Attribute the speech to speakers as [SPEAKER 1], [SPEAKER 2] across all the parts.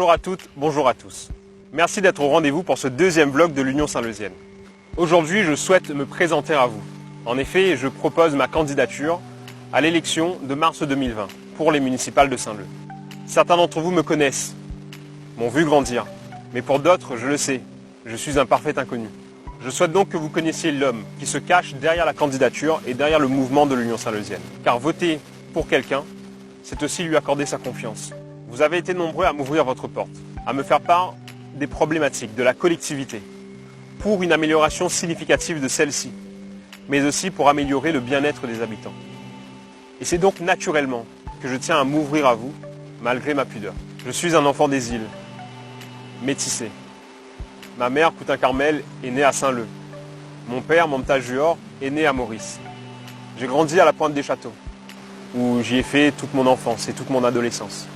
[SPEAKER 1] Bonjour à toutes, bonjour à tous. Merci d'être au rendez-vous pour ce deuxième vlog de l'Union Saint-Leuzienne. Aujourd'hui, je souhaite me présenter à vous. En effet, je propose ma candidature à l'élection de mars 2020 pour les municipales de Saint-Leu. Certains d'entre vous me connaissent, m'ont vu grandir, mais pour d'autres, je le sais, je suis un parfait inconnu. Je souhaite donc que vous connaissiez l'homme qui se cache derrière la candidature et derrière le mouvement de l'Union Saint-Leuzienne. Car voter pour quelqu'un, c'est aussi lui accorder sa confiance. Vous avez été nombreux à m'ouvrir votre porte, à me faire part des problématiques de la collectivité, pour une amélioration significative de celle-ci, mais aussi pour améliorer le bien-être des habitants. Et c'est donc naturellement que je tiens à m'ouvrir à vous, malgré ma pudeur. Je suis un enfant des îles, métissé. Ma mère, Coutin Carmel, est née à Saint-Leu. Mon père, Momta Juor, est né à Maurice. J'ai grandi à la Pointe des Châteaux, où j'y ai fait toute mon enfance et toute mon adolescence.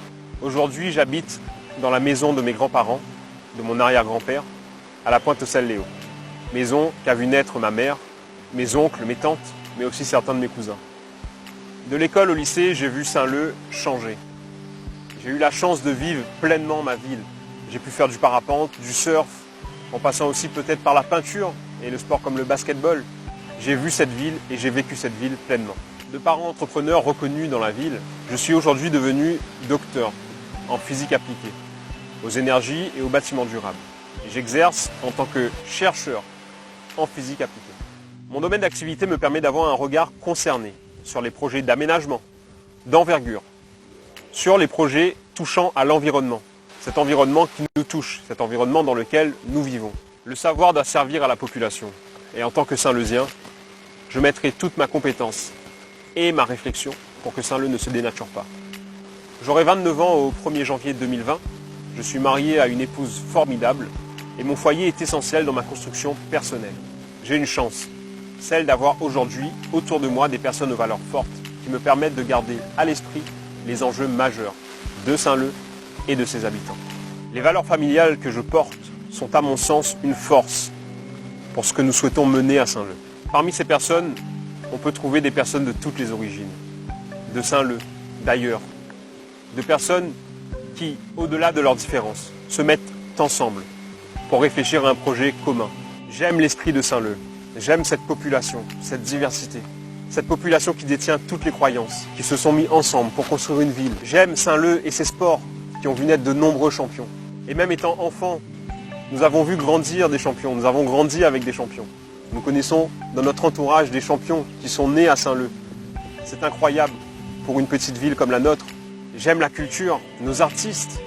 [SPEAKER 1] Aujourd'hui, j'habite dans la maison de mes grands-parents, de mon arrière-grand-père, à la Pointe-Saint-Léo. Maison qu'a vu naître ma mère, mes oncles, mes tantes, mais aussi certains de mes cousins. De l'école au lycée, j'ai vu Saint-Leu changer. J'ai eu la chance de vivre pleinement ma ville. J'ai pu faire du parapente, du surf, en passant aussi peut-être par la peinture et le sport comme le basketball. J'ai vu cette ville et j'ai vécu cette ville pleinement. De parents entrepreneurs reconnus dans la ville, je suis aujourd'hui devenu docteur en physique appliquée, aux énergies et aux bâtiments durables. J'exerce en tant que chercheur en physique appliquée. Mon domaine d'activité me permet d'avoir un regard concerné sur les projets d'aménagement, d'envergure, sur les projets touchant à l'environnement. Cet environnement qui nous touche, cet environnement dans lequel nous vivons. Le savoir doit servir à la population. Et en tant que Saint-Leuzien, je mettrai toute ma compétence et ma réflexion pour que Saint-Leu ne se dénature pas. J'aurai 29 ans au 1er janvier 2020. Je suis marié à une épouse formidable et mon foyer est essentiel dans ma construction personnelle. J'ai une chance, celle d'avoir aujourd'hui autour de moi des personnes aux valeurs fortes qui me permettent de garder à l'esprit les enjeux majeurs de Saint-Leu et de ses habitants. Les valeurs familiales que je porte sont à mon sens une force pour ce que nous souhaitons mener à Saint-Leu. Parmi ces personnes, on peut trouver des personnes de toutes les origines, de Saint-Leu, d'ailleurs, de personnes qui, au-delà de leurs différences, se mettent ensemble pour réfléchir à un projet commun. J'aime l'esprit de Saint-Leu, j'aime cette population, cette diversité, cette population qui détient toutes les croyances, qui se sont mis ensemble pour construire une ville. J'aime Saint-Leu et ses sports qui ont vu naître de nombreux champions. Et même étant enfant, nous avons vu grandir des champions, nous avons grandi avec des champions. Nous connaissons dans notre entourage des champions qui sont nés à Saint-Leu. C'est incroyable pour une petite ville comme la nôtre. J'aime la culture, nos artistes,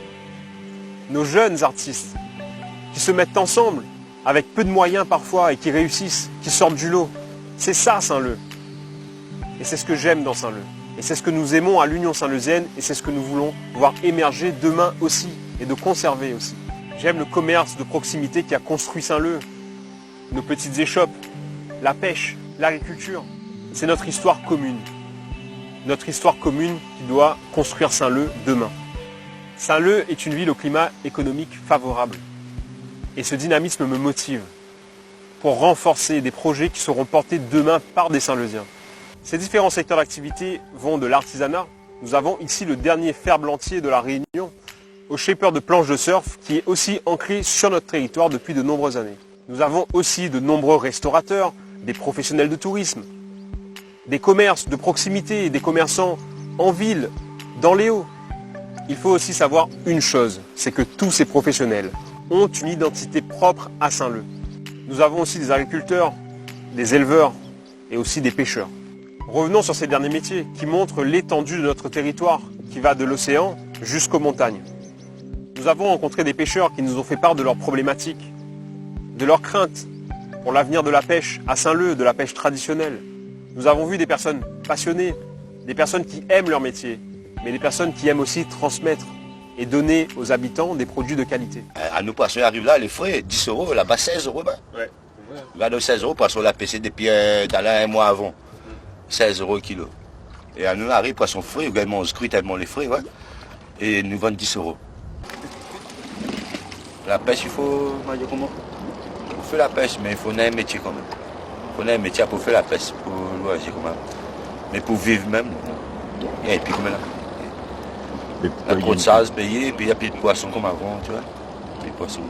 [SPEAKER 1] nos jeunes artistes, qui se mettent ensemble avec peu de moyens parfois et qui réussissent, qui sortent du lot. C'est ça Saint-Leu. Et c'est ce que j'aime dans Saint-Leu. Et c'est ce que nous aimons à l'Union Saint-Leuzienne et c'est ce que nous voulons voir émerger demain aussi et de conserver aussi. J'aime le commerce de proximité qui a construit Saint-Leu, nos petites échoppes, la pêche, l'agriculture. C'est notre histoire commune. Notre histoire commune qui doit construire Saint-Leu demain. Saint-Leu est une ville au climat économique favorable. Et ce dynamisme me motive pour renforcer des projets qui seront portés demain par des Saint-Leuziens. Ces différents secteurs d'activité vont de l'artisanat. Nous avons ici le dernier fer-blantier de la Réunion, au shaper de planches de surf qui est aussi ancré sur notre territoire depuis de nombreuses années. Nous avons aussi de nombreux restaurateurs, des professionnels de tourisme, des commerces de proximité, des commerçants en ville, dans les Hauts. Il faut aussi savoir une chose, c'est que tous ces professionnels ont une identité propre à Saint-Leu. Nous avons aussi des agriculteurs, des éleveurs et aussi des pêcheurs. Revenons sur ces derniers métiers qui montrent l'étendue de notre territoire, qui va de l'océan jusqu'aux montagnes. Nous avons rencontré des pêcheurs qui nous ont fait part de leurs problématiques, de leurs craintes pour l'avenir de la pêche à Saint-Leu, de la pêche traditionnelle. Nous avons vu des personnes passionnées, des personnes qui aiment leur métier, mais des personnes qui aiment aussi transmettre et donner aux habitants des produits de qualité.
[SPEAKER 2] À nous, poissons arrivent là, les frais, 10 euros, là-bas 16 euros. Ben. Ouais. Là, de 16 euros, poisson l'a pêché depuis un mois avant. 16 euros le kilo. Et à nous, arrive poisson frais, également on scrute tellement les frais, ouais. Et nous vendent 10 euros. La pêche, il faut, comment? On fait la pêche, mais il faut un métier quand même. Il faut un métier pour faire la pêche, pour loisir quand même. Mais pour vivre même, non. Et puis comment là? La côte sale payée, puis il n'y a plus de poissons comme avant, tu vois. Plus de poissons.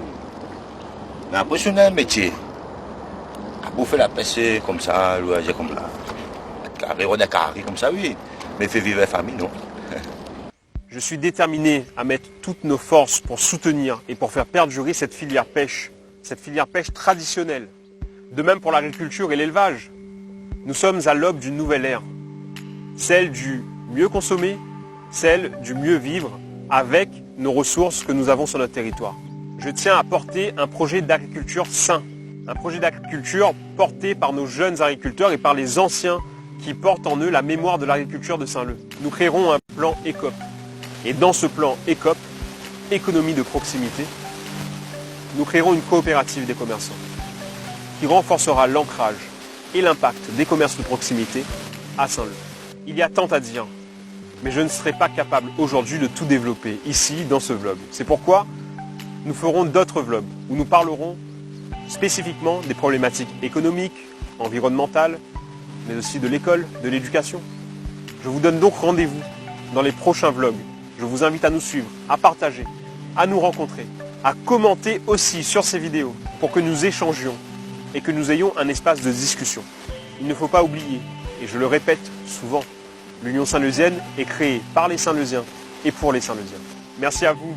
[SPEAKER 2] Mais après, c'est un métier. À bouffer la pêche comme ça, loyer comme là. Carré comme ça, oui. Mais fait vivre la famille, non.
[SPEAKER 1] Je suis déterminé à mettre toutes nos forces pour soutenir et pour faire perdurer cette filière pêche traditionnelle. De même pour l'agriculture et l'élevage. Nous sommes à l'aube d'une nouvelle ère. Celle du mieux consommer, celle du mieux vivre avec nos ressources que nous avons sur notre territoire. Je tiens à porter un projet d'agriculture sain. Un projet d'agriculture porté par nos jeunes agriculteurs et par les anciens qui portent en eux la mémoire de l'agriculture de Saint-Leu. Nous créerons un plan ECOP. Et dans ce plan ECOP, économie de proximité, nous créerons une coopérative des commerçants qui renforcera l'ancrage et l'impact des commerces de proximité à Saint-Leu. Il y a tant à dire, mais je ne serai pas capable aujourd'hui de tout développer ici dans ce vlog. C'est pourquoi nous ferons d'autres vlogs où nous parlerons spécifiquement des problématiques économiques, environnementales, mais aussi de l'école, de l'éducation. Je vous donne donc rendez-vous dans les prochains vlogs. Je vous invite à nous suivre, à partager, à nous rencontrer, à commenter aussi sur ces vidéos pour que nous échangions et que nous ayons un espace de discussion. Il ne faut pas oublier, et je le répète souvent, l'Union Saint-Leusienne est créée par les Saint-Leusiens et pour les Saint-Leusiens. Merci à vous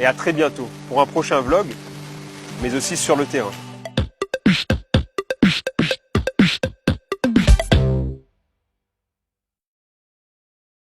[SPEAKER 1] et à très bientôt pour un prochain vlog, mais aussi sur le terrain.